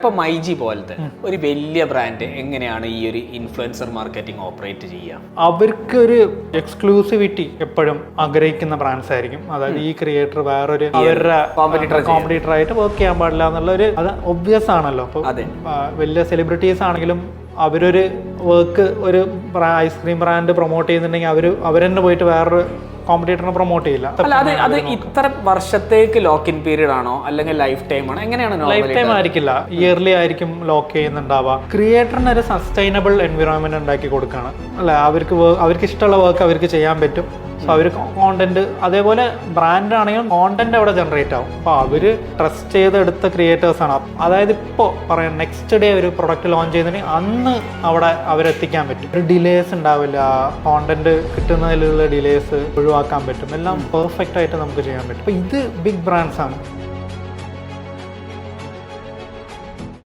ഇപ്പോൾ മൈജി പോലത്തെ ഒരു വലിയ ബ്രാൻഡ് എങ്ങനെയാണ് ഈ ഒരു ഇൻഫ്ലുവൻസർ മാർക്കറ്റിംഗ് ഓപ്പറേറ്റ് ചെയ്യുക? അവർക്കൊരു എക്സ്ക്ലൂസിവിറ്റി എപ്പോഴും ആഗ്രഹിക്കുന്ന ബ്രാൻഡ്സ് ആയിരിക്കും. അതായത് ഈ ക്രിയേറ്റർ വേറൊരു അവരുടെ കോമ്പറ്റീറ്റർ ആയിട്ട് വർക്ക് ചെയ്യാൻ പാടില്ല എന്നുള്ളൊരു അത് ഒബ്വിയസ് ആണല്ലോ. അപ്പോൾ വലിയ സെലിബ്രിറ്റീസ് ആണെങ്കിലും അവരൊരു വർക്ക് ഒരു ഐസ്ക്രീം ബ്രാൻഡ് പ്രൊമോട്ട് ചെയ്യുന്നുണ്ടെങ്കിൽ അവർ തന്നെ പോയിട്ട് വേറൊരു കോമ്പറ്റീറ്ററിനെ പ്രൊമോട്ട് ചെയ്യില്ല. അല്ല, അത് ഇത്ര വർഷത്തേക്ക് ലോക്ക് ഇൻ പീരീഡ് ആണോ അല്ലെങ്കിൽ ലൈഫ് ടൈം ആണോ? എങ്ങനെയാണ്? ലൈഫ് ടൈം ആയിരിക്കില്ല, ഇയർലി ആയിരിക്കും ലോക്ക് ചെയ്യുന്നുണ്ടാവുക. ക്രിയേറ്ററിന് ഒരു സസ്റ്റൈനബിൾ എൻവിറോൺമെന്റ് ഉണ്ടാക്കി കൊടുക്കുകയാണ് അല്ലെ. അവർക്ക് ഇഷ്ടമുള്ള വർക്ക് അവർക്ക് ചെയ്യാൻ പറ്റും. സോ അവർ കോണ്ടന്റ്, അതേപോലെ ബ്രാൻഡ് ആണെങ്കിലും കോണ്ടന്റ് അവിടെ ജനറേറ്റ് ആവും. അപ്പോൾ അവർ ട്രസ്റ്റ് ചെയ്തെടുത്ത ക്രിയേറ്റേഴ്സ് ആണ്. അതായത് ഇപ്പോൾ പറയാം, നെക്സ്റ്റ് ഡേ ഒരു പ്രൊഡക്റ്റ് ലോഞ്ച് ചെയ്യുന്നുണ്ടെങ്കിൽ അന്ന് അവിടെ അവരെത്തിക്കാൻ പറ്റും. ഒരു ഡിലേസ് ഉണ്ടാവില്ല, കോണ്ടന്റ് കിട്ടുന്നതിലുള്ള ഡിലേസ് ഒഴിവാക്കാൻ പറ്റും. എല്ലാം പെർഫെക്റ്റ് ആയിട്ട് നമുക്ക് ചെയ്യാൻ പറ്റും. അപ്പോൾ ഇത് ബിഗ് ബ്രാൻഡ്സ് ആണ്.